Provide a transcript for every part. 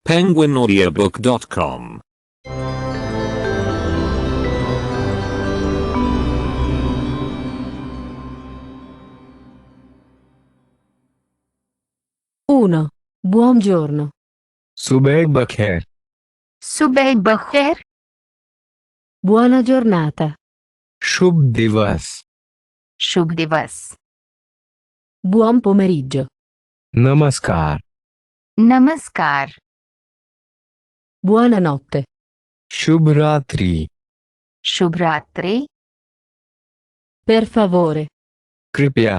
penguinaudiobook.com. Uno. Buongiorno. सुबह बखैर। सुबह बखैर। Buona giornata. शुभ दिवस। शुभ दिवस। Buon pomeriggio. नमस्कार। नमस्कार। Buonanotte. शुभ रात्रि। शुभ रात्रि। Per favore. कृपया।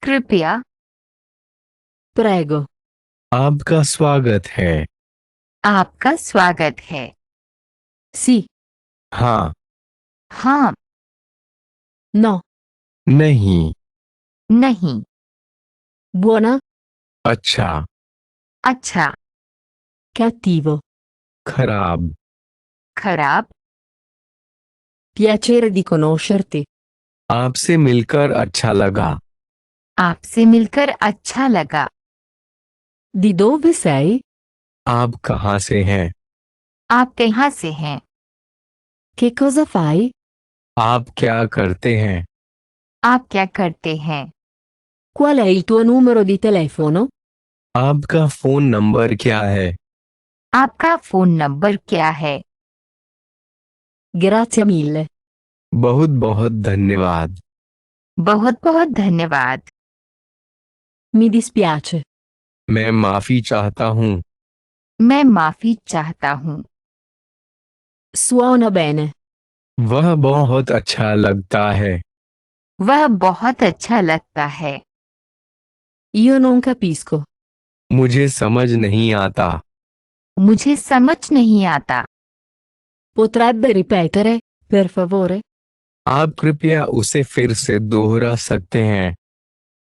कृपया। Prego. आपका स्वागत है। आपका स्वागत है। Sì. हाँ। हाँ। No. नहीं। नहीं। Buona. अच्छा। अच्छा। Cattivo. खराब। खराब। Piacere di conoscerti. आपसे मिलकर अच्छा लगा। आपसे मिलकर अच्छा लगा। Di dove sei? आप कहाँ से हैं? आप कहाँ से हैं? Che cosa fai? आप क्या करते हैं? आप क्या करते हैं? Qual è il tuo numero di telefono? आपका फोन नंबर क्या है? आपका फोन नंबर क्या है? Grazie mille. बहुत बहुत धन्यवाद। बहुत बहुत धन्यवाद। Mi dispiace. मैं माफी चाहता हूँ। मैं माफी चाहता हूँ। Suona bene. वह बहुत अच्छा लगता है। वह बहुत अच्छा लगता है। Io non capisco. मुझे समझ नहीं आता। मुझे समझ नहीं आता। Potrebbe ripetere, per favore? आप कृपया उसे फिर से दोहरा सकते हैं?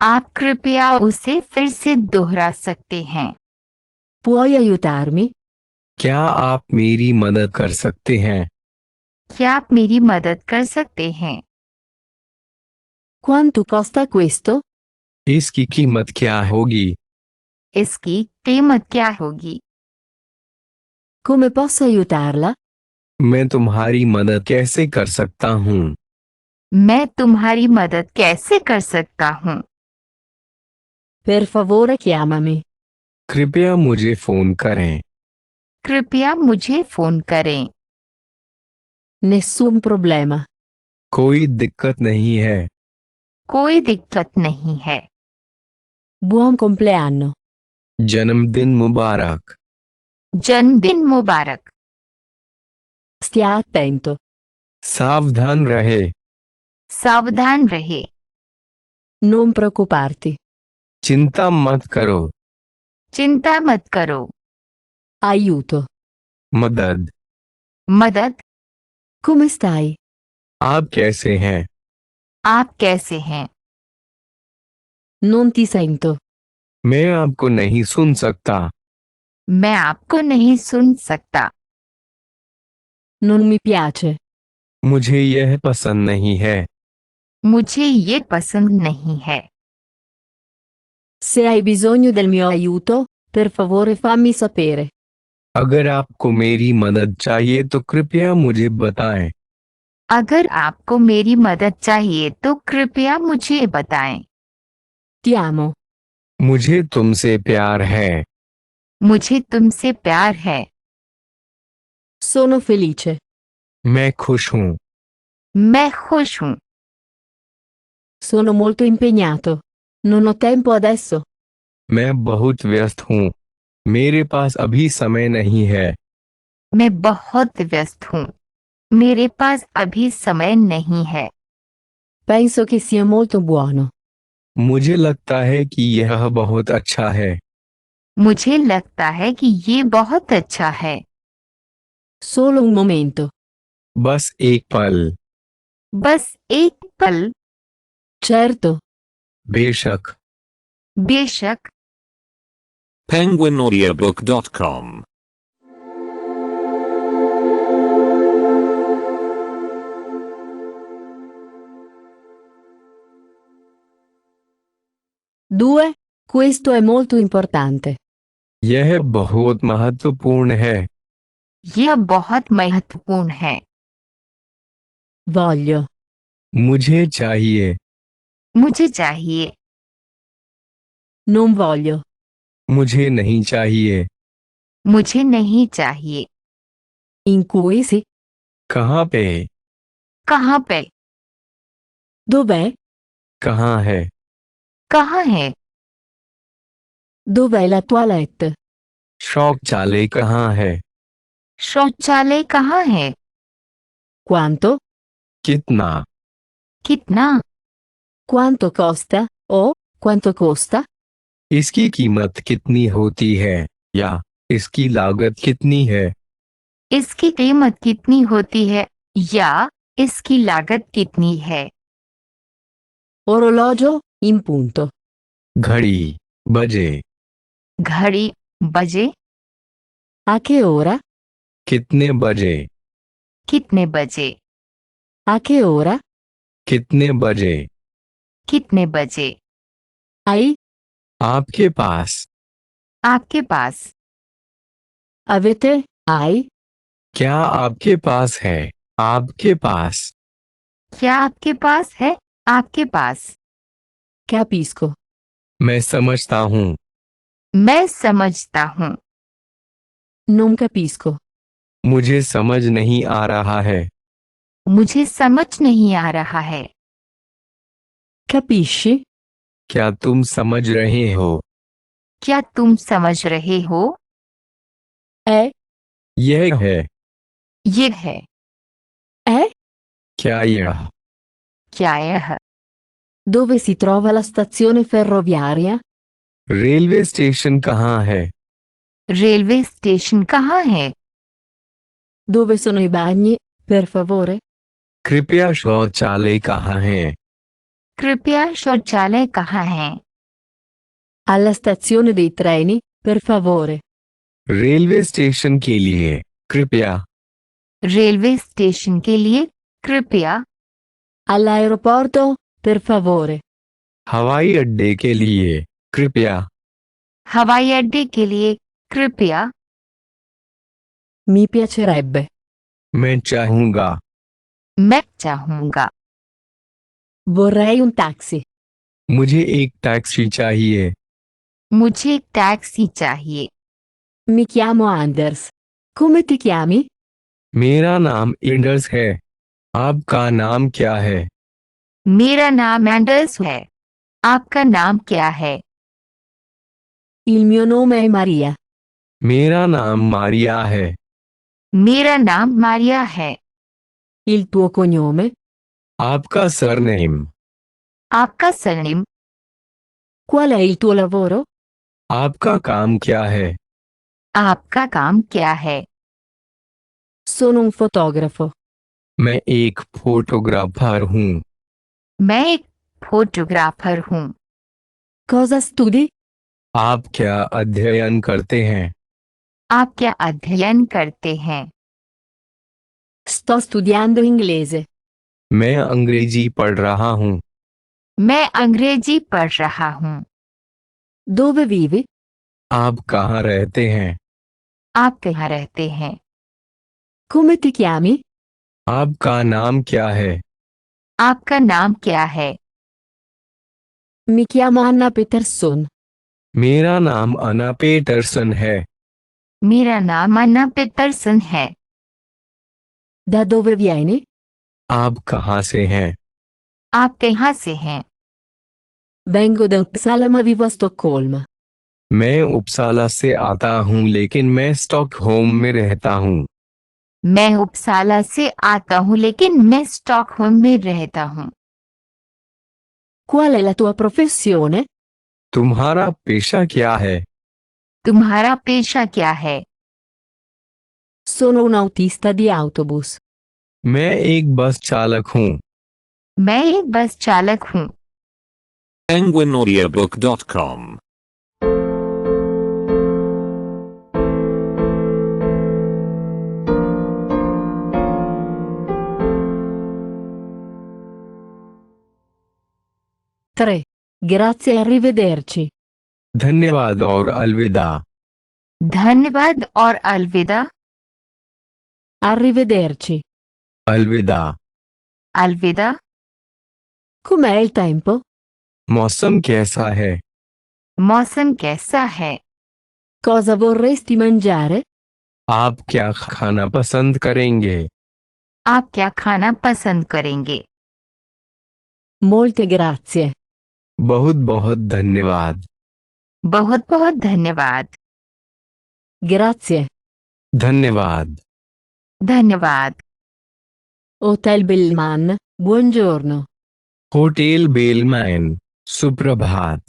आप कृपया उसे फिर से दोहरा सकते हैं? Puoi aiutarmi? क्या आप मेरी मदद कर सकते हैं? क्या आप मेरी मदद कर सकते हैं? Quanto costa questo? इसकी कीमत क्या होगी? इसकी कीमत क्या होगी? Come posso aiutarla? मैं तुम्हारी मदद कैसे कर सकता हूँ? मैं तुम्हारी मदद कैसे कर सकता हूँ? Per favore chiamami. कृपया मुझे फोन करें। कृपया मुझे फोन करें। Nessun problema. कोई दिक्कत नहीं है। कोई दिक्कत नहीं है। Buon compleanno. जन्मदिन मुबारक। जन्मदिन मुबारक। Stia attento. सावधान रहे। सावधान रहे। Non preoccuparti. चिंता मत करो। चिंता मत करो। Aiuto. मदद। मदद। Come stai? आप कैसे हैं? आप कैसे हैं? Non ti sento. मैं आपको नहीं सुन सकता। मैं आपको नहीं सुन सकता। Non mi piace. मुझे यह पसंद नहीं है। मुझे ये पसंद नहीं है। Se hai bisogno del mio aiuto, per favore fammi sapere. अगर आपको मेरी मदद चाहिए तो कृपया मुझे बताएं। अगर आपको मेरी मदद चाहिए तो कृपया मुझे बताएं। Ti amo. मुझे तुमसे प्यार है। मुझे तुमसे प्यार है। Sono felice. मैं खुश हूँ। मैं खुश हूँ। Sono molto impegnato. Non ho tempo adesso. मैं बहुत व्यस्त हूँ। मेरे पास अभी समय नहीं है। मैं बहुत व्यस्त हूँ। मेरे पास अभी समय नहीं है। Penso che sia molto buono. मुझे लगता है कि यह बहुत अच्छा है। मुझे लगता है कि ये बहुत अच्छा है। Solo un momento. बस एक पल। बस एक पल। Certo. बेशक। बेशक। penguinaudiobook.com. Due. Questo è molto importante. यह बहुत महत्वपूर्ण है। यह बहुत महत्वपूर्ण है। Voglio. मुझे चाहिए। मुझे चाहिए। Non voglio. मुझे नहीं चाहिए। मुझे नहीं चाहिए। In cui sì. कहाँ पे? कहाँ पे? Dov'è? कहाँ है? कहाँ है? Dov'è la toilette? शौचालय कहाँ है? शौचालय कहाँ है? Quanto? कितना? कितना? Quanto costa? O quanto costa? इसकी कीमत कितनी होती है? या इसकी लागत कितनी है? इसकी कीमत कितनी होती है? या इसकी लागत कितनी है? Orologio in punto. घड़ी, बजे। घड़ी, बजे। A che ora? कितने बजे? कितने बजे? A che ora? कितने बजे? कितने बजे? Hai? आपके पास। आपके पास। Avete? Hai? क्या आपके पास है? आपके पास। क्या आपके पास है? आपके पास। Capisco. मैं समझता हूँ। मैं समझता हूँ। Non capisco. मुझे समझ नहीं आ रहा है। मुझे समझ नहीं आ रहा है। Capisci? क्या तुम समझ रहे हो? क्या तुम समझ रहे हो? È? यह है। ये है। È? क्या यह? क्या यह? Dove si trova la stazione ferroviaria? Railway station कहाँ है? रेलवे स्टेशन कहाँ है? Dove sono i bagni, per favore? कृपया शौचालय कहाँ है? कृपया शौचालय कहाँ है? Alla stazione dei treni, per favore. Railway station के लिए कृपया। रेलवे स्टेशन के लिए कृपया। All'aeroporto, per favore. हवाई अड्डे के लिए कृपया। हवाई अड्डे के लिए कृपया। Mi piacerebbe. मैं चाहूँगा। मैं चाहूँगा। Vorrei un taxi. मुझे एक टैक्सी चाहिए। मुझे एक टैक्सी चाहिए। Mi chiamo Anders. Come ti chiami? मेरा नाम एंडर्स है। आपका नाम क्या है? मेरा नाम एंडर्स है। आपका नाम क्या है? Il mio nome è Maria. मेरा नाम मारिया है। मेरा नाम मारिया है। Il tuo cognome? आपका सरनेम? आपका surname? Qual è il tuo lavoro? आपका काम क्या है? आपका काम क्या है? Sono un fotografo. मैं एक फोटोग्राफर हूँ। मैं एक फोटोग्राफर हूँ। Cosa studi? आप क्या अध्ययन करते हैं? आप क्या अध्ययन करते हैं? Sto studiando inglese. मैं अंग्रेजी पढ़ रहा हूँ। मैं अंग्रेजी पढ़ रहा हूँ। Dove vivi? आप कहाँ रहते हैं? आप कहाँ रहते हैं? Come ti chiami? आपका नाम क्या है? आपका नाम क्या है? Mi chiamo Anna Peterson. मेरा नाम अना पेटरसन है। मेरा नाम अन्ना पीटरसन है। Da dove vieni? आप कहाँ से हैं? आप कहाँ से हैं? Vengo da Uppsala ma vivo a Stoccolma. मैं उपसाला से आता हूँ लेकिन मैं स्टॉकहोम में रहता हूँ। मैं उपसाला से आता हूँ लेकिन मैं स्टॉकहोम में रहता हूँ। Qual è la tua professione? तुम्हारा पेशा क्या है? तुम्हारा पेशा क्या है? Sono un autista di autobus. मैं एक बस चालक हूँ। मैं एक बस चालक हूँ। penguinaudiobook.com Tre. Grazie e arrivederci. धन्यवाद और अलविदा। धन्यवाद और अलविदा। Arrivederci. अलविदा। अलविदा। Com'è il tempo? मौसम कैसा है? मौसम कैसा है? Cosa vorresti mangiare? आप क्या खाना पसंद करेंगे? आप क्या खाना पसंद करेंगे? Molte grazie. बहुत बहुत धन्यवाद। बहुत बहुत धन्यवाद। Grazie. धन्यवाद। धन्यवाद। Hotel Bellman, buongiorno. Hotel bellman, सुप्रभात।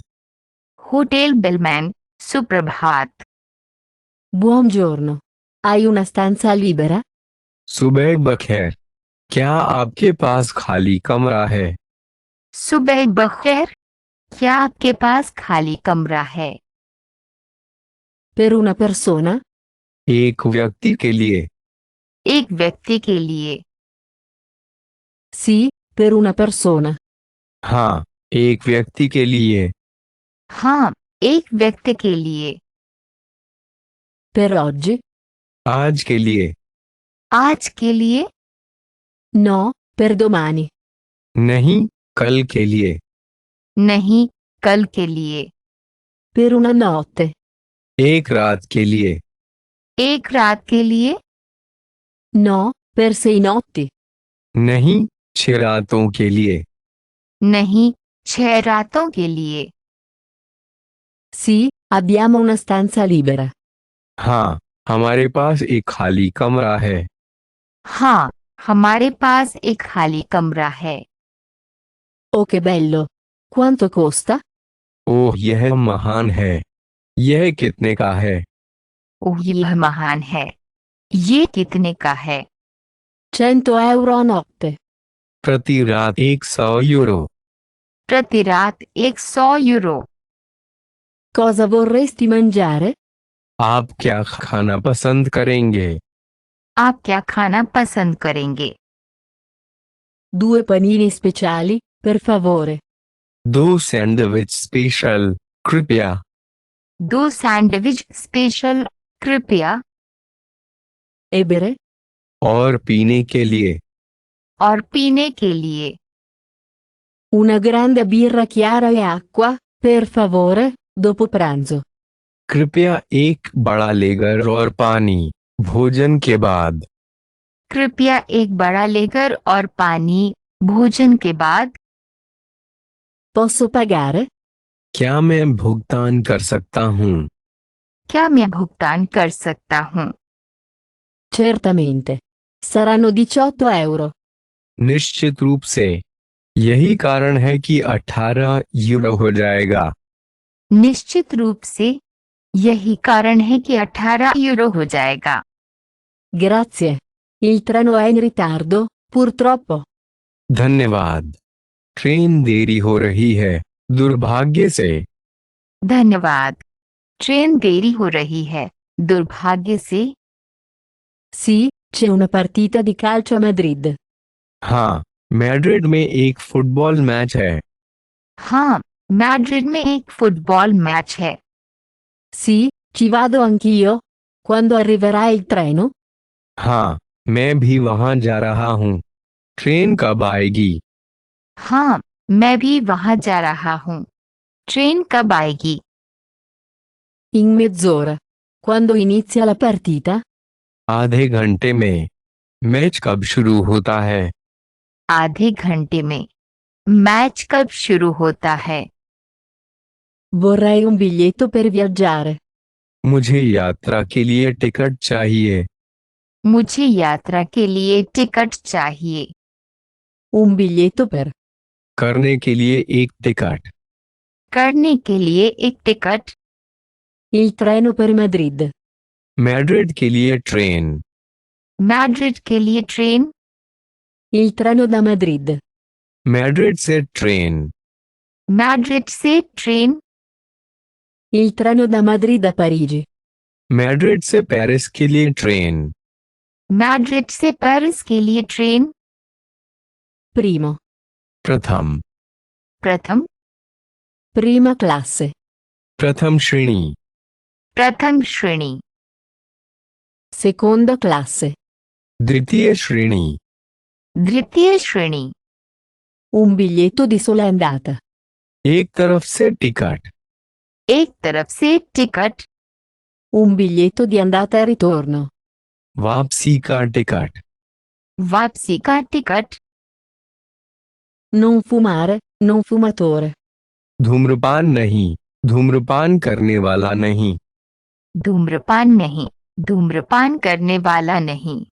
होटल बेलमैन, सुप्रभात। Buongiorno. Hai una stanza libera? सुबह बखैर, क्या आपके पास खाली कमरा है? सुबह बखैर, क्या आपके पास खाली कमरा है? Per una persona? एक व्यक्ति के लिए। एक व्यक्ति के लिए। Sì, per una persona. हाँ, एक व्यक्ति के लिए। हाँ, एक व्यक्ति के लिए। Per oggi? आज के लिए। आज के लिए? No, per domani. नहीं, कल के लिए। नहीं, कल के लिए। Per una notte. एक रात के लिए। एक रात के लिए? No, per 6 notti. नहीं, 6 रातों के लिए। नहीं, 6 रातों के लिए। Sì, abbiamo una stanza libera. हाँ, हमारे पास एक खाली कमरा है। हाँ, हमारे पास एक खाली कमरा है। Oh che bello. Quanto costa? ओह, यह महान है। यह कितने का है? ओह, यह महान है। ये कितने का है? 100 euro a notte. प्रति रात 100 यूरो। प्रति रात 100 यूरो। Cosa vorresti mangiare? आप क्या खाना पसंद करेंगे? आप क्या खाना पसंद करेंगे? 2 panini speciali, per favore. 2 sandwich special, कृपया। 2 सैंडविच स्पेशल, कृपया। E bere? और पीने के लिए? और पीने के लिए? Una grande birra chiara e acqua, per favore, dopo pranzo. कृपया एक बड़ा लेगर और पानी, भोजन के बाद। कृपया एक बड़ा लेकर और पानी, भोजन के बाद। Posso pagare? क्या मैं भुगतान कर सकता हूँ? क्या मैं भुगतान कर सकता हूँ? Certamente. Saranno 18 euro. निश्चित रूप से। यही कारण है कि 18 यूरो हो जाएगा। निश्चित रूप से। यही कारण है कि 18 यूरो हो जाएगा। Grazie. Il treno è in ritardo, purtroppo. धन्यवाद। ट्रेन देरी हो रही है, दुर्भाग्य से। धन्यवाद। ट्रेन देरी हो रही है, दुर्भाग्य से। Sì, c'è una partita di calcio a Madrid. हाँ, मैड्रिड में एक फुटबॉल मैच है। हाँ, मैड्रिड में एक फुटबॉल मैच है। Sì, ci vado anch'io. Quando arriverà il treno? हाँ, मैं भी वहां जा रहा हूँ। ट्रेन कब आएगी? हाँ, मैं भी वहां जा रहा हूँ। ट्रेन कब आएगी? In mezz'ora. Quando inizia la partita? आधे घंटे में। मैच कब शुरू होता है? आधे घंटे में। मैच कब शुरू होता है? Vorrei un biglietto per viaggiare. मुझे यात्रा के लिए टिकट चाहिए। मुझे यात्रा के लिए टिकट चाहिए। Un biglietto per. करने के लिए एक टिकट। करने के लिए एक ticket. Il treno per Madrid. Madrid के लिए ट्रेन। मैड्रिड के लिए train. Il treno da Madrid. Madrid से ट्रेन। मैड्रिड से train. Il treno da Madrid a Parigi. Madrid से पेरिस के लिए ट्रेन। मैड्रिड से पेरिस के लिए ट्रेन। Primo. प्रथम। प्रथम। Prima classe. प्रथम श्रेणी। प्रथम श्रेणी। Seconda classe. द्वितीय श्रेणी. द्वितीय श्रेणी. Un biglietto di sola andata. एक तरफ से टिकट. एक तरफ से ticket. Un biglietto di andata e ritorno. वापसी का टिकट. वापसी का ticket. Non fumare, non fumatore. धूम्रपान नहीं, धूम्रपान करने वाला नहीं. धूम्रपान नहीं, धूम्रपान करने वाला नहीं.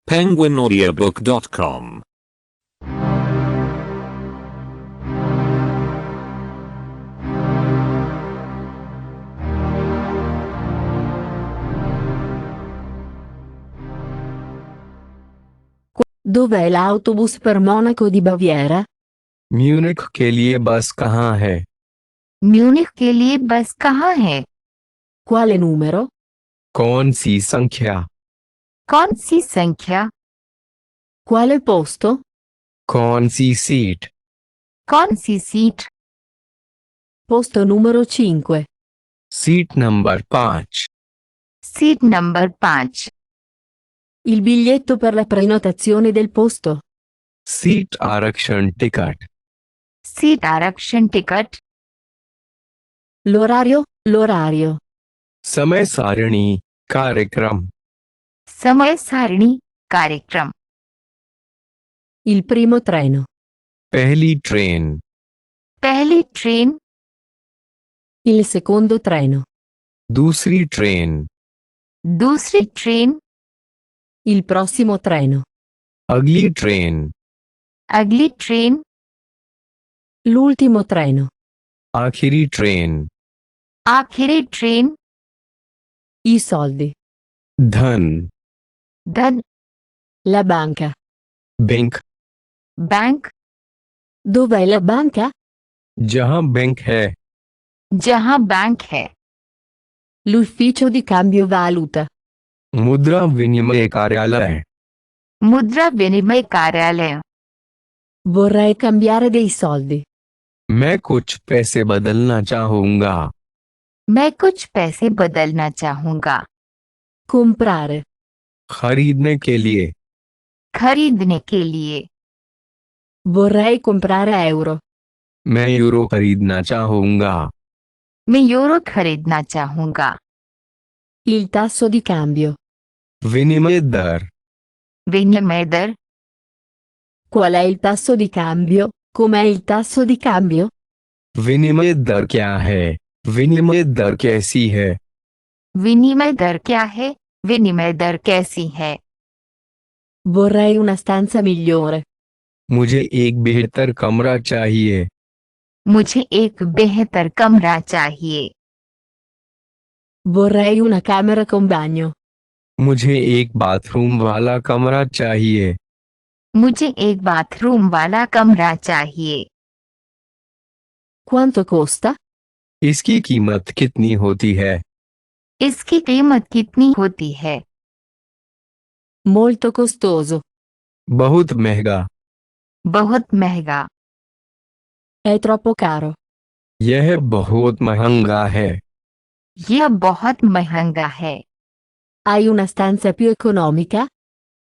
penguinaudiobook.com Dov'è l'autobus per Monaco di Baviera? Munich के लिए बस कहाँ है? म्यूनिख के लिए बस कहाँ है? Quale numero? कौन सी संख्या? कौन सी संख्या? Quale posto? कौन सी सीट? कौन सी seat? Posto numero 5. Seat number 5. Seat number 5. Il biglietto per la prenotazione del posto. Seat आरक्षण टिकट. सीट आरक्षण टिकट. L'orario? L'orario. समय सारणी, कार्यक्रम. समय सारणी, कार्यक्रम. Il primo treno. पहली ट्रेन. पहली ट्रेन. Il secondo treno. दूसरी ट्रेन. दूसरी ट्रेन. Il prossimo treno. अगली ट्रेन. अगली ट्रेन. L'ultimo treno. आखिरी ट्रेन. आखिरी ट्रेन. I soldi. धन. धन. La banca. Bank. Bank. Dov'è la banca? जहां बैंक है. जहां बैंक है. L'ufficio di cambio valuta. मुद्रा विनिमय कार्यालय. मुद्रा विनिमय कार्यालय. Vorrei cambiare dei soldi. मैं कुछ पैसे बदलना चाहूंगा. मैं कुछ पैसे बदलना चाहूंगा. Comprare. खरीदने के लिए. खरीदने के लिए. Vorrei comprare euro. मैं यूरो खरीदना चाहूंगा. मैं यूरो खरीदना चाहूंगा. Il tasso di cambio. विनिमय दर. विनिमय दर. Qual è il tasso di cambio? Com'è il tasso di cambio? विनिमय दर क्या है? विनिमय दर कैसी है? विनिमय दर क्या है? विनिमय दर कैसी है? Vorrei una stanza migliore. मुझे एक बेहतर कमरा चाहिए. मुझे एक बेहतर कमरा चाहिए. Vorrei una camera con bagno. मुझे एक बाथरूम वाला कमरा चाहिए. मुझे एक बाथरूम वाला कमरा चाहिए. Quanto costa? इसकी कीमत कितनी होती है? इसकी कीमत कितनी होती है? Molto costoso. बहुत महंगा. बहुत महंगा. È troppo caro. यह बहुत महंगा है. यह बहुत महंगा है. Hai una stanza più economica?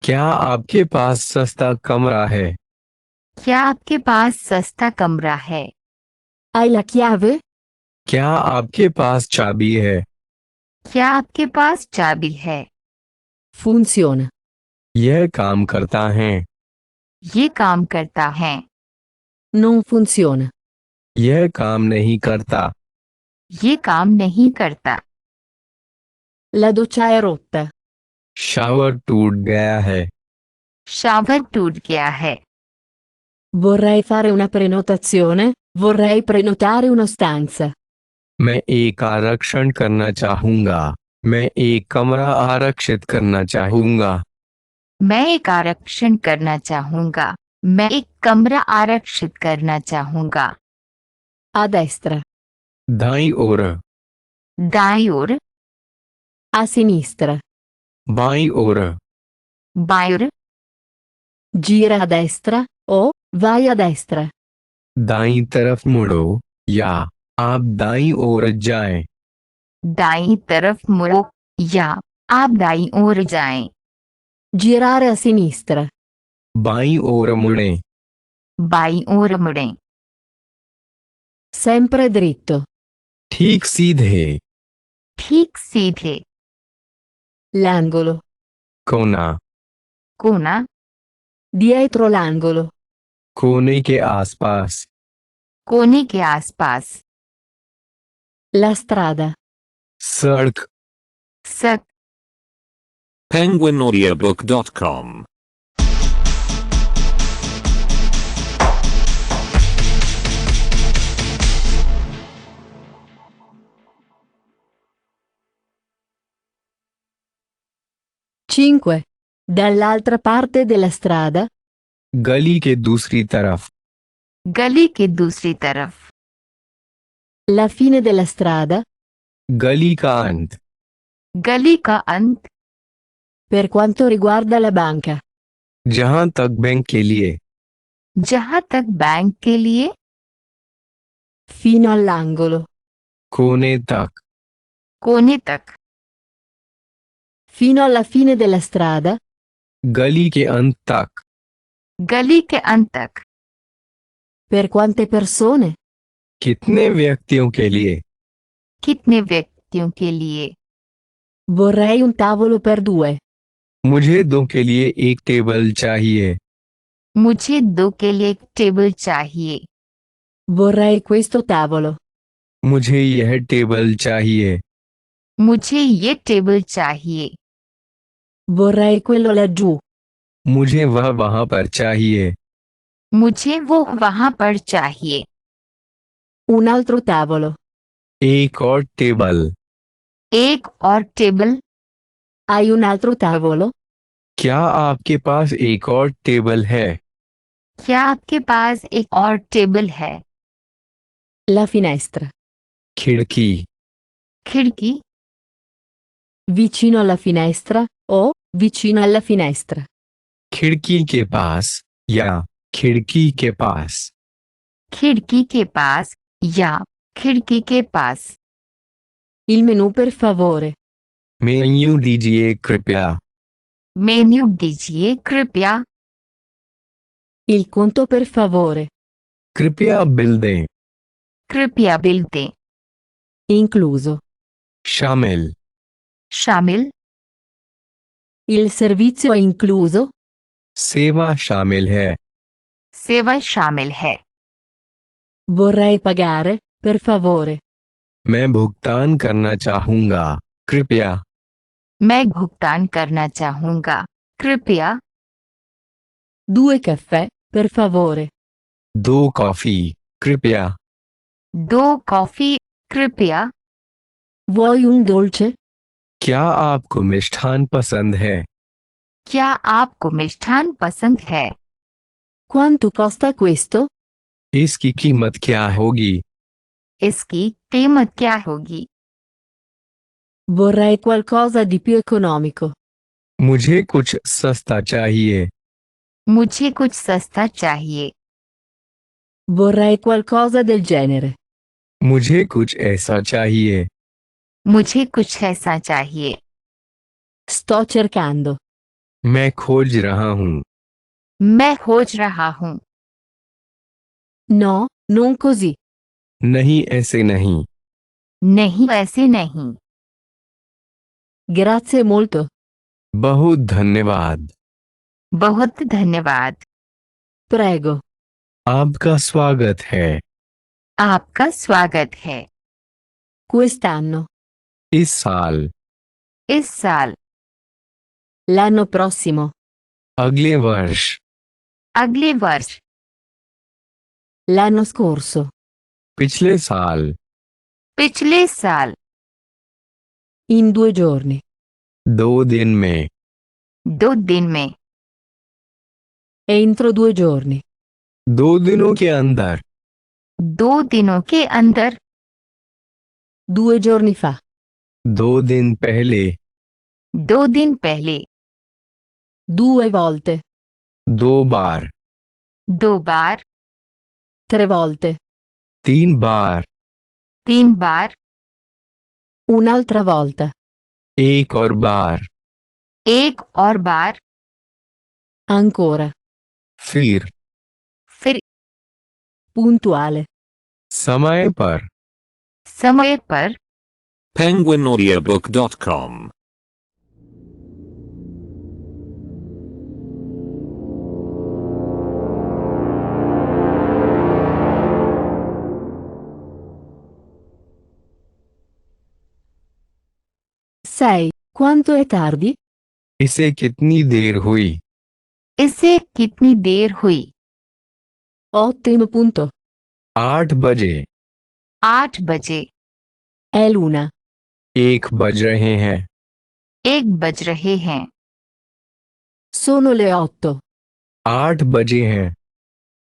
क्या आपके पास सस्ता कमरा है? क्या आपके पास सस्ता कमरा है? Hai la chiave? क्या आपके पास चाबी है? क्या आपके पास चाबी है? Funziona. यह काम करता है. ये काम करता है. Non funziona. यह काम नहीं करता. ये काम नहीं करता. La doccia è rotta. शावर टूट गया है. शावर टूट गया है. Vorrei fare una prenotazione. Vorrei prenotare una stanza. मैं एक आरक्षण करना चाहूंगा. मैं एक कमरा आरक्षित करना चाहूंगा. मैं एक आरक्षण करना चाहूंगा. मैं एक कमरा आरक्षित करना चाहूंगा. A destra. दाईं ओर. दाईं ओर. A sinistra. बाईं ओर. बाईं ओर. Gira a destra. O vai a destra. दाईं तरफ मुड़ो या आप दाईं ओर जाएं. दाईं तरफ मुड़ो या आप दाईं ओर जाएं। girare a sinistra, बाईं ओर मुड़ें, बाईं ओर मुड़ें। sempre dritto, ठीक सीधे, ठीक सीधे। l'angolo, कोना, कोना, dietro l'angolo, कोने के आसपास, कोने के आसपास। la strada, सड़क, सक, penguinaudiobook.com cinque. Dall'altra parte della strada, गली के दूसरी तरफ, गली के दूसरी तरफ। la fine della strada, गली का अंत, गली का अंत। per quanto riguarda la banca, जहां तक बैंक के लिए, जहां तक बैंक के लिए। fino all'angolo, कोने तक, कोने तक। fino alla fine della strada, गली के अंत तक, गली के अंत तक। per quante persone, कितने व्यक्तियों के लिए, कितने व्यक्तियों के लिए। vorrei un tavolo per due, मुझे दो के लिए एक टेबल चाहिए, मुझे दो के लिए एक टेबल चाहिए। vorrei questo tavolo, मुझे यह टेबल चाहिए, मुझे ये टेबल चाहिए। vorrei quello laggiù, मुझे वह वहां पर चाहिए, मुझे वो वहां पर चाहिए। un altro tavolo, एक और टेबल, एक और table. hai un altro tavolo, क्या आपके पास एक और टेबल है, क्या आपके पास एक और टेबल है। la finestra, खिड़की, खिड़की, vicino alla finestra, o vicino alla finestra, खिड़की के पास या खिड़की के पास, खिड़की के पास या खिड़की के पास। il menù per favore, menu दीजिए कृपया, मेन्यू दीजिए कृपया। il conto per favore, कृपया बिल दें, कृपया बिल दें। incluso, शामिल, शामिल, il servizio è incluso, सेवा शामिल है, सेवा शामिल है। vorrei pagare, per favore, मैं भुगतान करना चाहूंगा, कृपया, मैं भुगतान करना चाहूंगा, कृपया। 2 caffè, per favore, दो कॉफी, कृपया, दो कॉफी, कृपया। vuoi un dolce, क्या आपको मिष्ठान पसंद है, क्या आपको मिष्ठान पसंद है। quanto costa questo, इसकी कीमत क्या होगी, इसकी कीमत क्या होगी। vorrei qualcosa di più economico, मुझे कुछ सस्ता चाहिए, मुझे कुछ सस्ता चाहिए। vorrei qualcosa del genere, मुझे कुछ ऐसा चाहिए, मुझे कुछ ऐसा चाहिए। sto cercando, मैं खोज रहा हूँ, मैं खोज रहा हूँ। no, non così, नहीं ऐसे नहीं, नहीं ऐसे नहीं। grazie molto, बहुत धन्यवाद, बहुत धन्यवाद। prego, आपका स्वागत है, आपका स्वागत है। quest'anno, इस साल, इस साल, l'anno prossimo, अगले वर्ष, अगले वर्ष, l'anno scorso, पिछले साल, पिछले साल, in 2 giorni, 2 दिन में, 2 दिन में, entro 2 giorni, 2 दिनों के अंदर, 2 दिनों के अंदर, 2 giorni fa, 2 दिन पहले, 2 दिन पहले, 2 volte, 2 बार, 2 बार, 3 volte, 3 बार, 3 बार, un'altra volta, एक और बार, एक और बार, Ancora. फिर, फिर, Puntuale. समय पर, समय पर, penguinaudiobook.com Sei, quanto è tardi? इसे कितनी देर हुई? इसे कितनी देर हुई? Ottimo punto. 8 बजे, 8 बजे, È l'una. 1 बज रहे हैं, 1 बज रहे हैं, Sono le 8. 8 बजे हैं,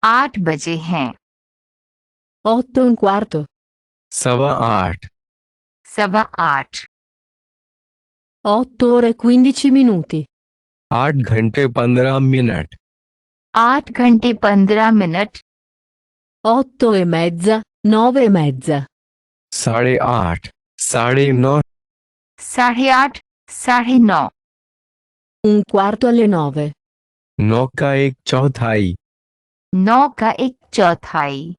8 बजे हैं, 8 e un quarto. 8:15, 8:15, 8 ore e 15 minuti. 8 घंटे 15 मिनट, 8 घंटे 15 minute, 8 e mezza, 9 e mezza. 8:30, 9:30, 8:30, 9:30, Un quarto alle 9. 9 का 1 चौथाई, 9 का 1 चौथाई,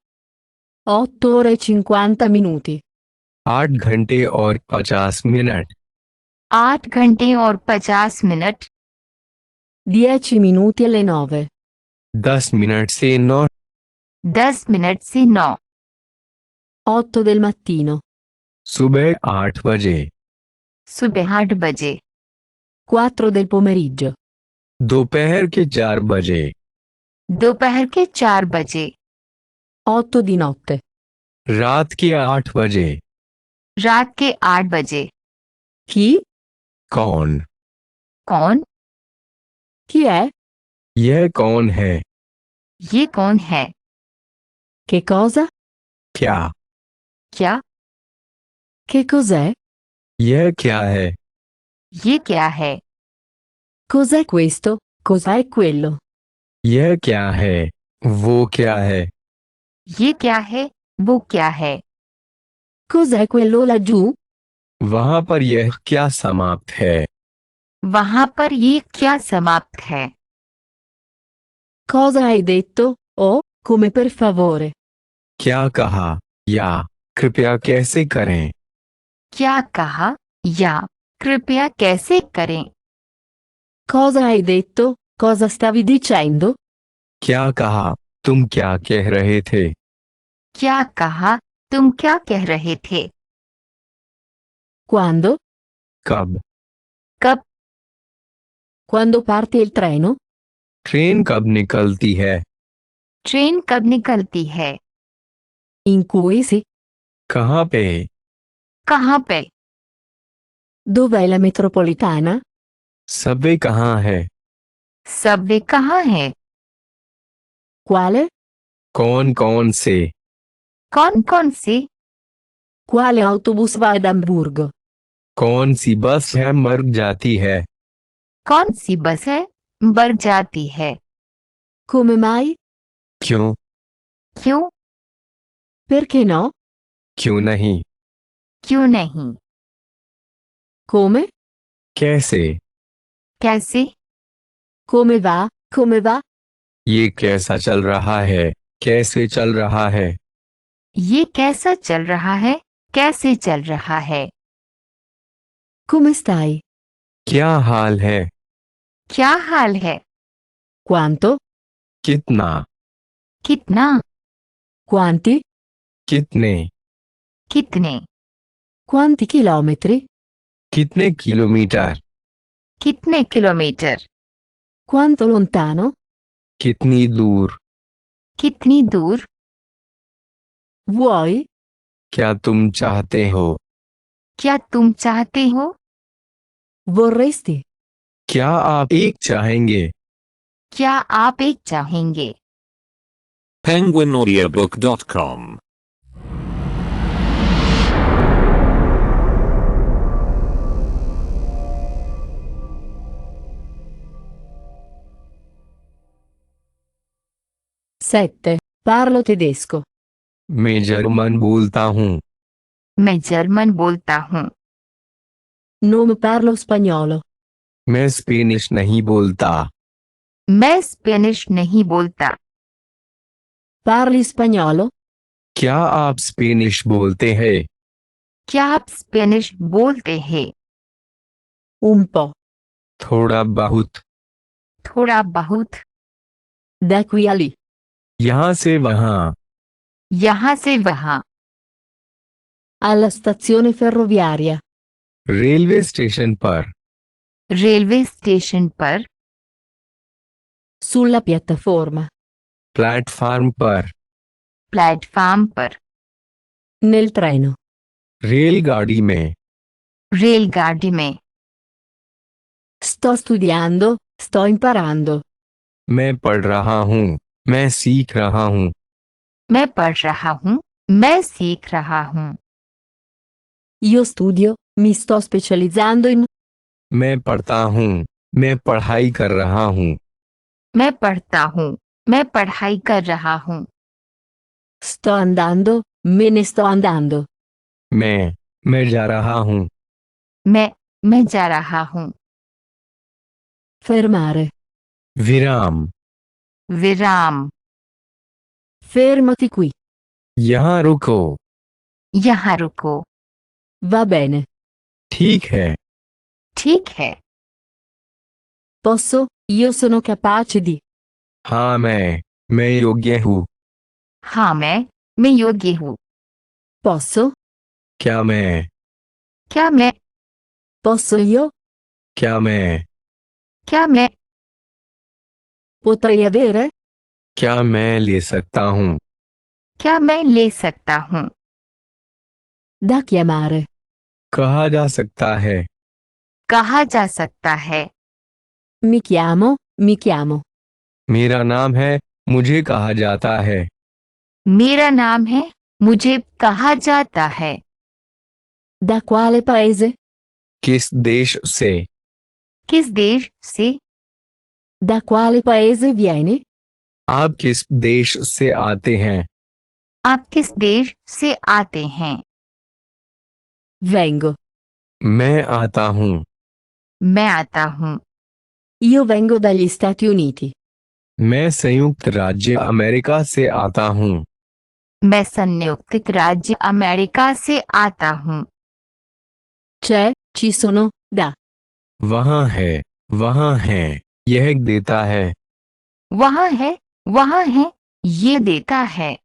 8 ore e 50 minuti. 8 घंटे और 50 मिनट, 8 घंटे और 50 मिनट, 10 minuti alle 9. 10 मिनट से 9, 10 मिनट से 9, 8 del mattino. सुबह 8 बजे, सुबह 8 बजे, 4 del pomeriggio. दोपहर के 4 बजे, दोपहर के 4 बजे, 8 di notte. रात के 8 बजे, रात के 8 बजे, Chi? कौन? कौन? Chi è? यह कौन है? ये कौन है? Che cosa? क्या? क्या? Che cos'è? यह क्या है? ये क्या है? Cos'è questo? Cos'è quello? यह क्या है? वो क्या है? ये क्या है? वो क्या है? Cos'è quello laggiù? वहां पर यह क्या समाप्त है? वहां पर ये क्या समाप्त है? Cosa hai detto? Oh, come per favore. क्या कहा? या कृपया कैसे करें? क्या कहा? या कृपया कैसे करें? Cosa hai detto? Cosa stavi dicendo? क्या कहा? तुम क्या कह रहे थे? क्या कहा? तुम क्या कह रहे थे? Quando? कब? कब? Quando parte il treno? Train कब निकलती है? ट्रेन कब निकलती है? In cui si? कहाँ पे? कहाँ पे? Dov'è la metropolitana? सबवे कहाँ है? सबवे कहाँ है? Quale? कौन कौन से? कौन कौन से? Quale autobus va ad Amburgo? कौन सी बस है मर जाती है? कौन सी बस है बढ़ जाती है? Come mai? क्यों? क्यों? Perché no? क्यों नहीं? क्यों नहीं? Come? कैसे? कैसे? Come va? Come va? ये कैसा चल रहा है? कैसे चल रहा है? ये कैसा चल रहा है? कैसे चल रहा है? Come stai? क्या हाल है? क्या हाल है? Quanto? कितना? कितना? Quanti? कितने? कितने? Quanti chilometri? कितने किलोमीटर? कितने किलोमीटर? Quanto lontano? कितनी दूर? कितनी दूर? Vuoi? क्या तुम चाहते हो? क्या तुम चाहते हो? Vorresti? क्या आप एक चाहेंगे? क्या आप एक चाहेंगे? penguinaudiobook.com Sette. Parlo tedesco. मैं जर्मन बोलता हूँ। मैं जर्मन बोलता हूँ। Non parlo spagnolo. मैं स्पेनिश नहीं बोलता। मैं स्पेनिश नहीं बोलता। Parli spagnolo? क्या आप स्पेनिश बोलते हैं? क्या आप स्पेनिश बोलते हैं? Un po'. थोड़ा बहुत। थोड़ा बहुत। Da qui a lì. यहाँ से वहाँ। यहाँ से वहाँ। Alla stazione ferroviaria. Railway station पर। रेलवे स्टेशन पर। Sulla piattaforma. प्लेटफार्म पर। प्लेटफॉर्म पर। Nel treno. रेलगाड़ी में। रेलगाड़ी में। Sto studiando, sto imparando. मैं पढ़ रहा हूँ, मैं सीख रहा हूँ। मैं पढ़ रहा हूँ, मैं सीख रहा हूँ। Io studio, mi sto specializzando in. मैं पढ़ता हूँ, मैं पढ़ाई कर रहा हूँ। मैं पढ़ता हूँ, मैं पढ़ाई कर रहा हूँ। Sto andando, me ne sto andando. मैं जा रहा हूँ। मैं जा रहा हूँ। Fermare. विराम। विराम। Fermati qui. यहाँ रुको। यहाँ रुको। Va bene. ठीक है। ठीक है। Posso? Io sono capace di. हाँ मैं योग्य हूँ। हाँ मैं योग्य हूँ। Posso? क्या मैं? क्या मैं? Posso io? क्या मैं? क्या मैं? Potrei avere? क्या मैं ले सकता हूँ? क्या मैं ले सकता हूँ? Da chiamare. कहा जा सकता है। कहा जा सकता है। Mi chiamo, mi chiamo. मेरा नाम है, मुझे कहा जाता है। मेरा नाम है, मुझे कहा जाता है। Da quale paese? किस देश से? किस देश से? Da quale paese vieni? आप किस देश से आते हैं? आप किस देश से आते हैं? Vengo. मैं आता हूँ। मैं आता हूँ। Io vengo dagli Stati Uniti. मैं संयुक्त राज्य अमेरिका से आता हूँ। मैं संयुक्त राज्य अमेरिका से आता हूँ। C'è, ci sono, da. वहाँ है, यह देता है। वहाँ है, ये देता है।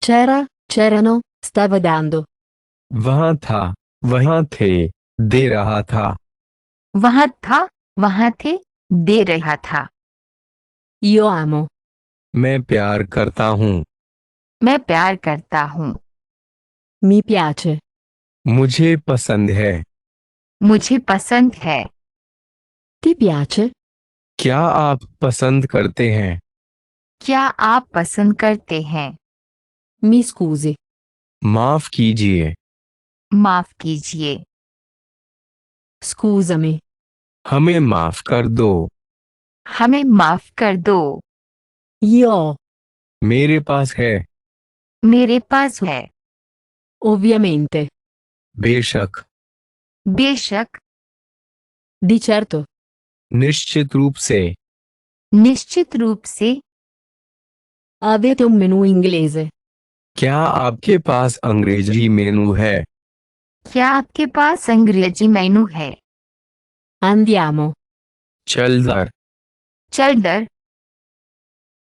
C'era, c'erano, stava dando. वहाँ था, वहाँ थे, दे रहा था। वहाँ थे, दे रहा था। Io amo. मैं प्यार करता हूँ। मैं प्यार करता हूँ। Mi piace. मुझे पसंद है। मुझे पसंद है। Ti piace? क्या आप पसंद करते हैं? क्या आप पसंद करते हैं? Mi scusi. माफ कीजिए। माफ कीजिए। Scusami. हमें माफ कर दो। हमें माफ कर दो। Io ho. मेरे पास है। मेरे पास है। Ovviamente. बेशक। बेशक। Di certo. निश्चित रूप से। निश्चित रूप से। Avete un menù inglese? क्या आपके पास अंग्रेजी मेनू है? क्या आपके पास अंग्रेजी मेनू है? Andiamo. चल दर। चल दर।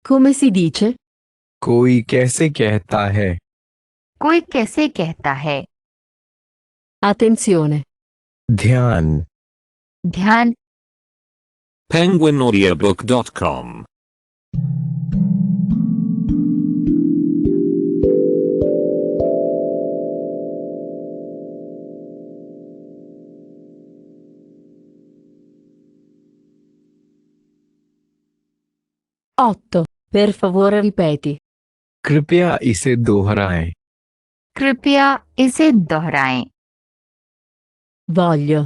Come si dice? कोई कैसे कहता है? कोई कैसे कहता है? Attenzione. ध्यान। ध्यान। penguinaudiobook.com Otto. Per favore ripeti. कृपया इसे दोहराएं। कृपया इसे दोहराएं। Voglio.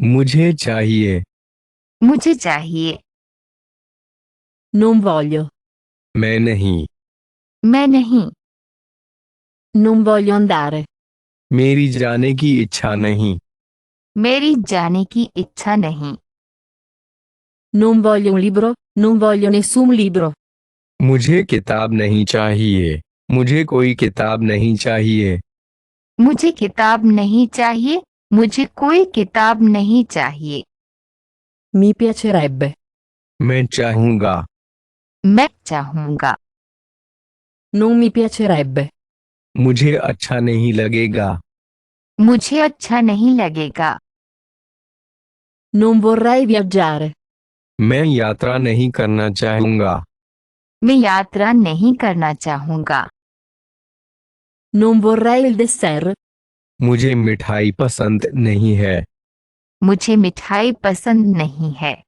मुझे चाहिए। मुझे चाहिए। Non voglio. मैं नहीं। मैं नहीं। Non voglio andare. मेरी जाने की इच्छा नहीं। मेरी जाने की इच्छा नहीं। Non voglio un libro, non voglio nessun libro. मुझे किताब नहीं चाहिए, मुझे कोई किताब नहीं चाहिए। मुझे किताब नहीं चाहिए। मुझे कोई किताब नहीं चाहिए। Mi piacerebbe. मैं चाहूँगा, मैं चाहूँगा। Non mi piacerebbe. मुझे अच्छा नहीं लगेगा। मुझे अच्छा नहीं लगेगा। Non vorrei viaggiare. मैं यात्रा नहीं करना चाहूँगा। मैं यात्रा नहीं करना चाहूँगा। Non vorrei il dessert. मुझे मिठाई पसंद नहीं है। मुझे मिठाई पसंद नहीं है।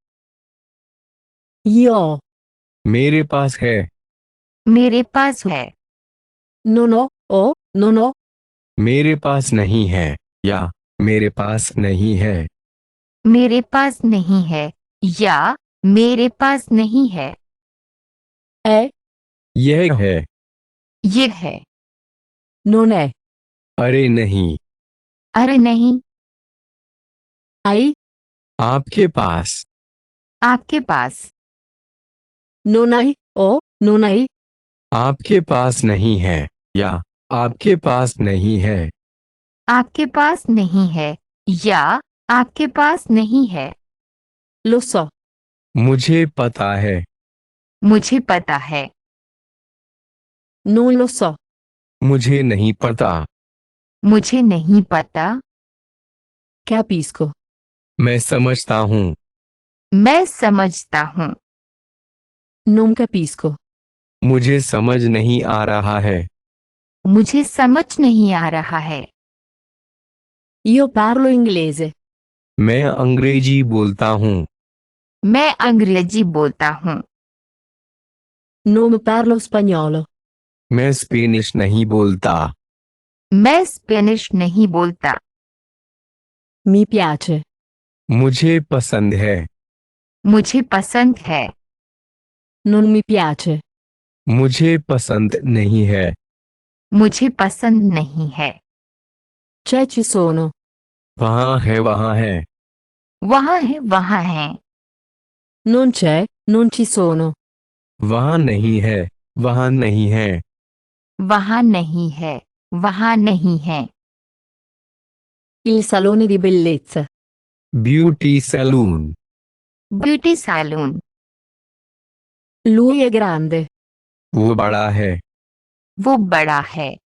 Io ho. मेरे पास है। मेरे पास है। Non ho. Ho. Non ho. मेरे पास नहीं है, या मेरे पास नहीं है। मेरे पास नहीं है या मेरे पास नहीं है। È. यह है। ये है। Non è. अरे नहीं। अरे नहीं। Hai. आपके पास। आपके पास। Non hai. Ho. Non hai. आपके पास नहीं है, या आपके पास नहीं है। आपके पास नहीं है या आपके पास नहीं है। Lo so. मुझे पता है। मुझे पता है। Non lo so. मुझे नहीं पता। मुझे नहीं पता। Capisco. मैं समझता हूँ। मैं समझता हूँ। Non capisco. मुझे समझ नहीं आ रहा है। मुझे समझ नहीं आ रहा है। Io parlo inglese. मैं अंग्रेजी बोलता हूँ। मैं अंग्रेजी बोलता हूँ। Non parlo spagnolo. मैं स्पेनिश नहीं बोलता। मैं स्पेनिश नहीं बोलता। Mi piace. मुझे पसंद है। मुझे पसंद है। Non mi piace. मुझे पसंद नहीं है। मुझे पसंद नहीं है। C'è ci sono. वहाँ है, वहाँ है। वहाँ है वहाँ है। Non c'è, non ci sono. वहाँ नहीं है, वहाँ नहीं है। वहाँ नहीं है। वहाँ नहीं है। Il salone di bellezza. Beauty salon. Beauty salon. Lui è grande. वो बड़ा है। वो बड़ा है।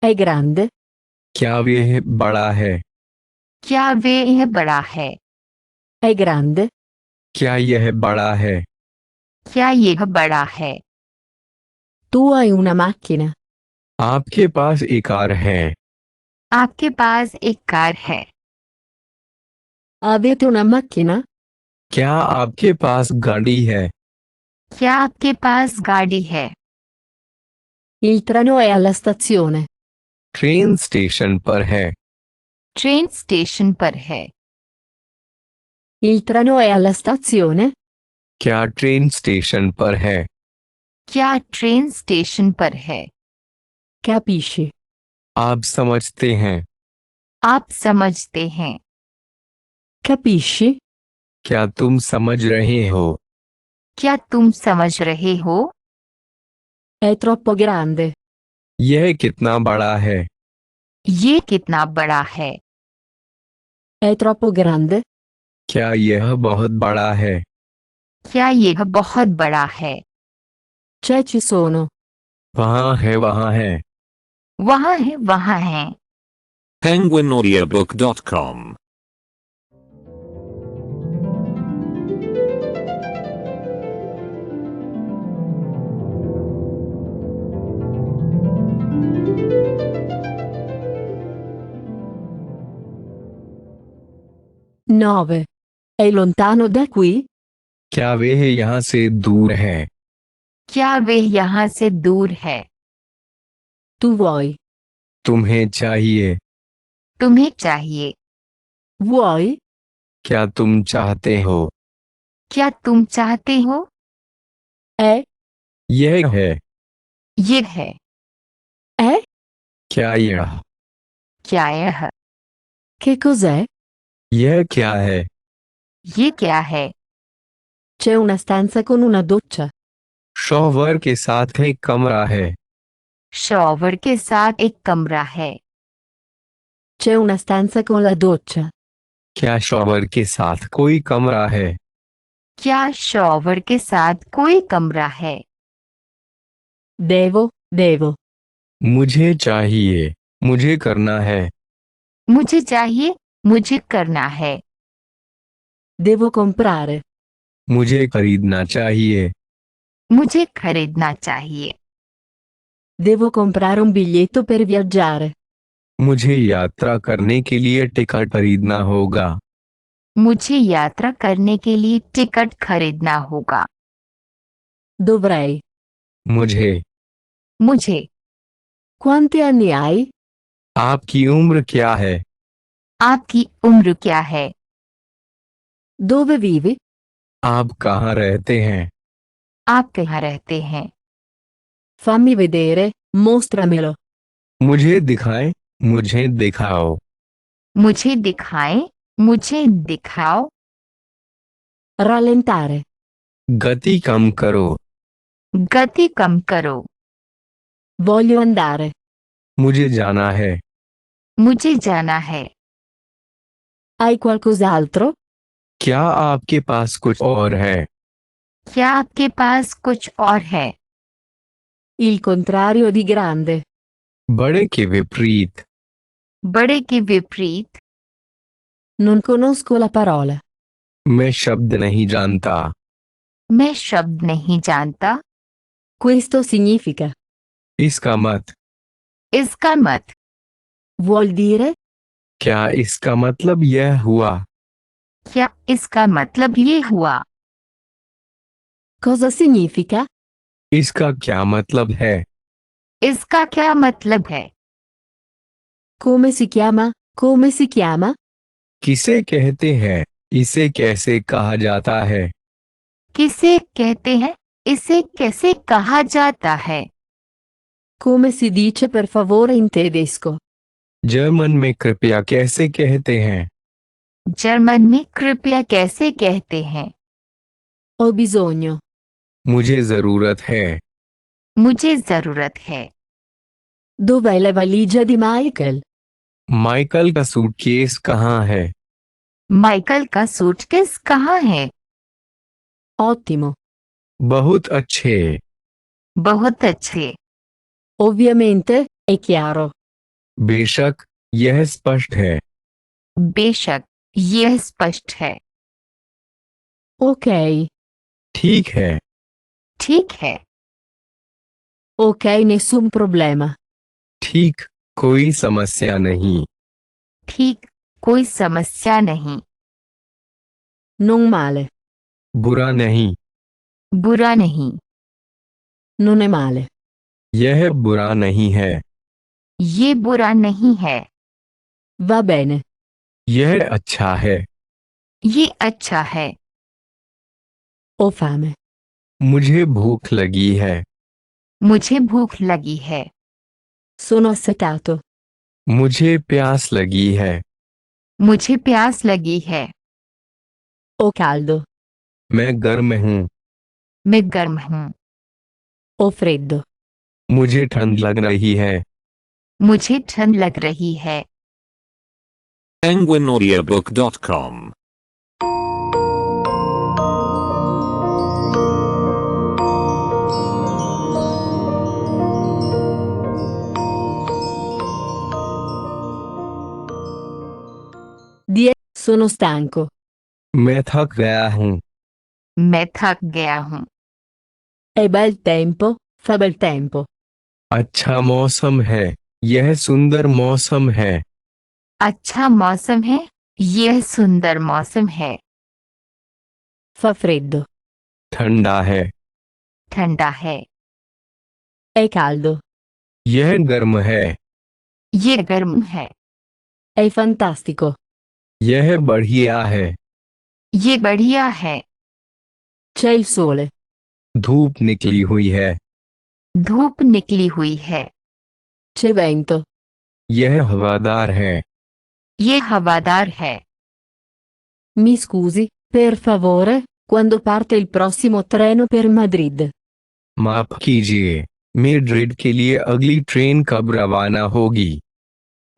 È grande. क्या वह बड़ा है? क्या वे यह बड़ा है? È grande. क्या यह बड़ा है? क्या यह बड़ा है? Tu hai una macchina. आपके पास एक कार है। आपके पास एक कार है। Avete una macchina? क्या आपके पास गाड़ी है? क्या आपके पास गाड़ी है? Il treno è alla stazione. Train station पर है। ट्रेन स्टेशन पर है। Il treno è alla stazione? क्या ट्रेन स्टेशन पर है? क्या ट्रेन स्टेशन पर है? Capisci? आप समझते हैं। आप समझते हैं। Capisci? क्या तुम समझ रहे हो? क्या तुम समझ रहे हो? È troppo grande. यह कितना बड़ा है? ये कितना बड़ा है? È troppo grande? क्या यह बहुत बड़ा है? क्या यह बहुत बड़ा है? C'è ci sono. वहाँ है, वहाँ है। वहाँ है वहाँ है। penguinaudiobook.com Nove. È lontano da qui? क्या वह यहाँ से दूर है? क्या वे यहाँ से दूर है? Tu vuoi? तुम्हें चाहिए। तुम्हें चाहिए। Vuoi? क्या तुम चाहते हो? क्या तुम चाहते हो? È? यह है। ये है। È? क्या यह? क्या यह? Che cos'è? यह क्या है? ये क्या है? C'è una stanza con una doccia. Shower के साथ एक कमरा है। शॉवर के साथ एक कमरा है। C'è una stanza con la doccia. क्या शॉवर के साथ कोई कमरा है? क्या शॉवर के साथ कोई कमरा है? Devo. मुझे चाहिए, मुझे करना है। मुझे चाहिए, मुझे करना है। Devo comprare. मुझे खरीदना चाहिए। मुझे खरीदना चाहिए। Devo comprare un biglietto per viaggiare. मुझे यात्रा करने के लिए टिकट खरीदना होगा। मुझे यात्रा करने के लिए टिकट खरीदना होगा। Dovrei. मुझे। मुझे। Quanti anni hai? आपकी उम्र क्या है? आपकी उम्र क्या है? Dove vivi? आप कहाँ रहते हैं? आप कहाँ रहते हैं? Fammi vedere, mostramelo. मुझे दिखाएं, मुझे दिखाओ। मुझे दिखाएं, मुझे दिखाओ। Rallentare. गति कम करो। गति कम करो। Voglio andare. मुझे जाना है। मुझे जाना है। Hai qualcos'altro? क्या आपके पास कुछ और है? क्या आपके पास कुछ और है? Il contrario di grande. बड़े के विपरीत। बड़े के विपरीत। Non conosco la parola. मैं शब्द नहीं जानता। मैं शब्द नहीं जानता। Questo significa. इसका मत। इसका मत। Vuol dire? क्या इसका मतलब यह हुआ? क्या इसका मतलब ये हुआ? Cosa significa? इसका क्या मतलब है? इसका क्या मतलब है? Come si chiama? Come si chiama? किसे कहते हैं? इसे कैसे कहा जाता है? किसे कहते हैं? इसे कैसे कहा जाता है? Come si dice per favore in tedesco? German में कृपया कैसे कहते हैं? जर्मन में कृपया कैसे कहते हैं? Ho bisogno. मुझे जरूरत है। मुझे जरूरत है। Dov'è la valigia di Michael? Michael का सूटकेस कहाँ है? माइकल का सूटकेस कहाँ है? Ottimo. बहुत अच्छे। बहुत अच्छे। Ovviamente, è chiaro. बेशक, यह स्पष्ट है। बेशक, यह स्पष्ट है। Ok. ठीक है। ठीक है। Ok, nessun problema. ठीक, कोई समस्या नहीं। ठीक, कोई समस्या नहीं। Non male. बुरा नहीं। बुरा नहीं। Non è male. यह बुरा नहीं है। ये बुरा नहीं है। Va bene. यह अच्छा है। ये अच्छा है। Ho fame. मुझे भूख लगी है। मुझे भूख लगी है। Sono assetato. मुझे प्यास लगी है। मुझे प्यास लगी है। Ho caldo. मैं गर्म हूँ। मैं गर्म हूँ। Ho freddo. मुझे ठंड लग रही है। मुझे ठंड लग रही है। penguinaudiobook.com Sono stanco. मैं थक गया हूँ। मैं थक गया हूँ। È bel tempo, fa bel tempo. अच्छा मौसम है। यह सुंदर मौसम है। अच्छा मौसम है। यह सुंदर मौसम है। Fa freddo. ठंडा है। ठंडा है। È caldo. यह गर्म है। ये गर्म है। È fantastico. यह बढ़िया है। ये बढ़िया है। C'è il sole. धूप निकली हुई है। धूप निकली हुई है। C'è vento. यह हवादार है। ये हवादार है। Mi scusi, per favore, quando parte il prossimo treno per Madrid? माफ कीजिए, मैड्रिड के लिए अगली ट्रेन कब रवाना होगी?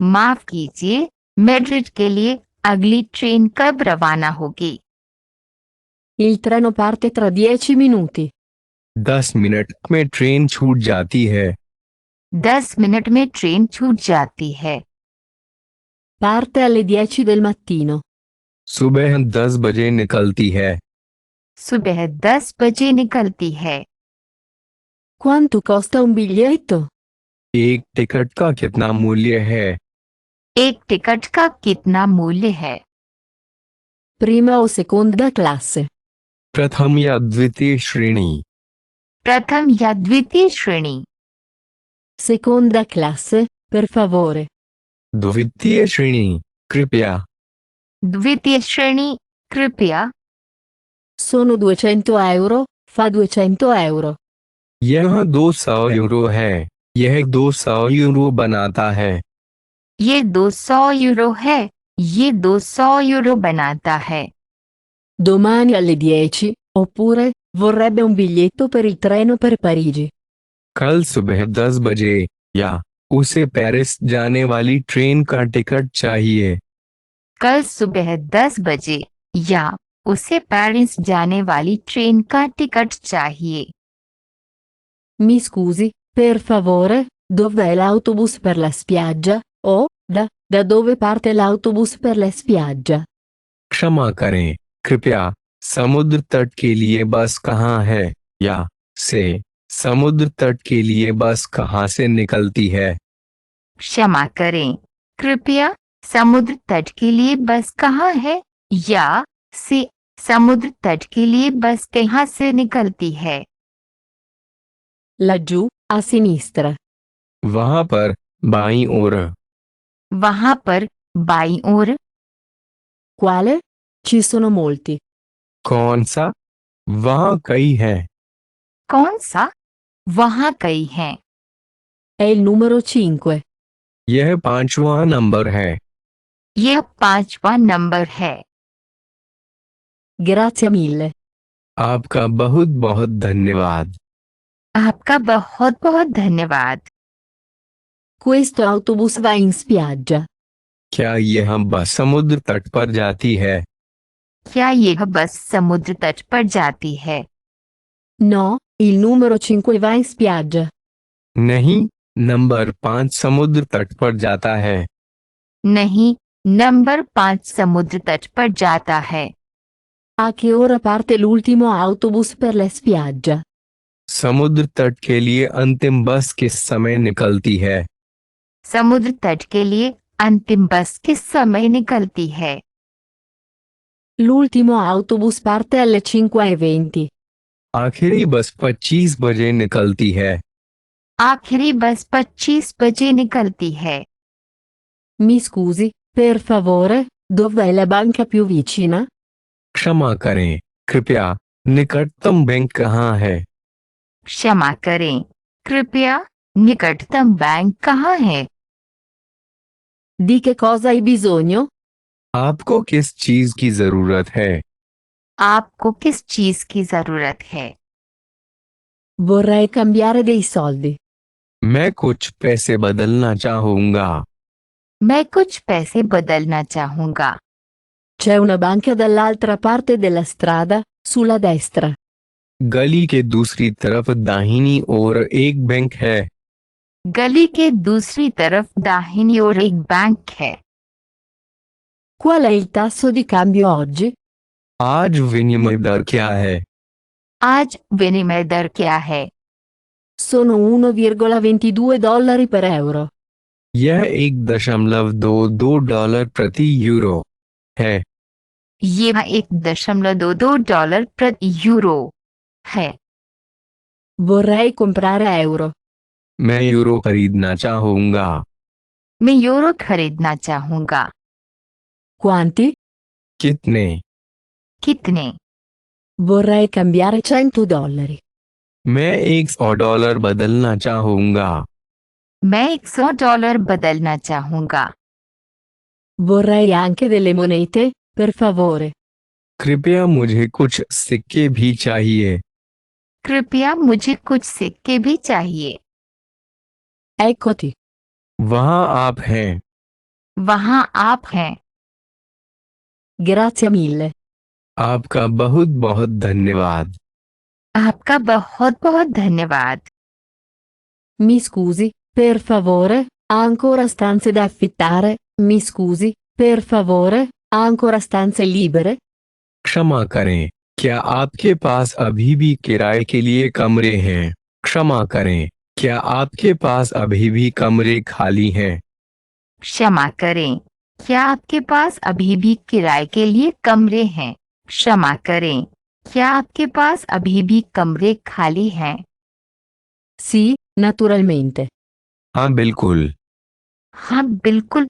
माफ कीजिए, मैड्रिड के लिए अगली ट्रेन कब रवाना होगी? Il treno parte tra 10 minuti. 10 minute में ट्रेन छूट जाती है। 10 मिनट में ट्रेन छूट जाती है। Parte alle 10 del mattino. सुबह 10 बजे निकलती है। सुबह 10 बजे निकलती है। Quanto costa un biglietto? एक टिकट का कितना मूल्य है? एक टिकट का कितना मूल्य है? Prima o seconda classe? प्रथम या द्वितीय श्रेणी? प्रथम या द्वितीय श्रेणी? Seconda classe, per favore. द्वितीय श्रेणी, कृपया। द्वितीय श्रेणी, कृपया। Sono 200 euro, fa 200 euro. यह 200 यूरो है। यह 200 यूरो बनाता है। ये 200 यूरो है। ये 200 यूरो बनाता है। Domani alle 10, oppure, vorrebbe un biglietto per il treno per Parigi. कल सुबह 10 बजे, या उसे पेरिस जाने वाली ट्रेन का टिकट चाहिए। कल सुबह 10 बजे, या उसे पेरिस जाने वाली ट्रेन का टिकट चाहिए। Mi scusi, per favore, dov'è l'autobus per la spiaggia? O, da dove parte l'autobus per la spiaggia? क्षमा करें, कृपया समुद्र तट के लिए बस कहाँ है? या से समुद्र तट के लिए बस कहाँ से निकलती है? क्षमा करें, कृपया समुद्र तट के लिए बस कहाँ है? या से समुद्र तट के लिए बस कहाँ से निकलती है? Laggiù, a sinistra. वहाँ पर, बाईं ओर। वहाँ पर, बाईं ओर। Quale? Ci sono molti. कौन सा? वहाँ कई हैं। कौन सा? वहाँ कई हैं। È il numero 5. यह 5वां नंबर है। यह 5वां नंबर है। Grazie mille. आपका बहुत बहुत धन्यवाद। आपका बहुत बहुत धन्यवाद। Questo autobus va in spiaggia. क्या यह बस समुद्र तट पर जाती है? क्या यह बस समुद्र तट पर जाती है? No, il numero 5 va in spiaggia. नहीं, नंबर 5 समुद्र तट पर जाता है। नहीं, नंबर 5 समुद्र तट पर जाता है। A che ora parte l'ultimo autobus per la spiaggia? समुद्र तट के लिए अंतिम बस किस समय निकलती है? समुद्र तट के लिए अंतिम बस किस समय निकलती है? L'ultimo autobus parte alle 5:20. आखिरी बस 25 बजे निकलती है। आखिरी बस 25 बजे निकलती है। Mi scusi, per favore, dov'è la banca più vicina? क्षमा करें, कृपया निकटतम बैंक कहाँ है? क्षमा करें, कृपया निकटतम बैंक कहाँ है? Di che cosa hai bisogno? आपको किस चीज की जरूरत है? आपको किस चीज की जरूरत है? Vorrei cambiare dei soldi. मैं कुछ पैसे बदलना चाहूंगा। मैं कुछ पैसे बदलना चाहूंगा। C'è una banca dall'altra parte della strada, sulla destra. गली के दूसरी तरफ दाहिनी ओर एक बैंक है। गली के दूसरी तरफ दाहिनी ओर एक बैंक है। Qual è il tasso di cambio oggi? आज विनिमय दर क्या है? आज विनिमय दर क्या है? Sono 1,22 dollari per euro. यह 1.22 डॉलर प्रति यूरो है। यह 1.22 डॉलर प्रति यूरो है। Vorrei comprare euro. मैं यूरो खरीदना चाहूंगा। मैं यूरो खरीदना चाहूंगा। Quanti? कितने? कितने? Vorrei cambiare 100 dollari. मैं 100 डॉलर बदलना चाहूंगा। मैं 100 डॉलर बदलना चाहूंगा। Vorrei anche delle monete, per favore. कृपया मुझे कुछ सिक्के भी चाहिए। कृपया मुझे कुछ सिक्के भी चाहिए। Eccoti. वहाँ आप हैं। वहाँ आप हैं। Grazie mille. आपका बहुत बहुत धन्यवाद। आपका बहुत बहुत धन्यवाद। Mi scusi, per favore, ha ancora stanze da affittare? Mi scusi, per favore, ha ancora stanze libere? क्षमा करें, क्या आपके पास अभी भी किराए के लिए कमरे हैं? क्षमा करें, क्या आपके पास अभी भी कमरे खाली हैं? क्षमा करें, क्या आपके पास अभी भी किराए के लिए कमरे हैं? क्षमा करें, क्या आपके पास अभी भी कमरे खाली हैं? Sì, naturalmente. हाँ बिल्कुल। हाँ बिल्कुल।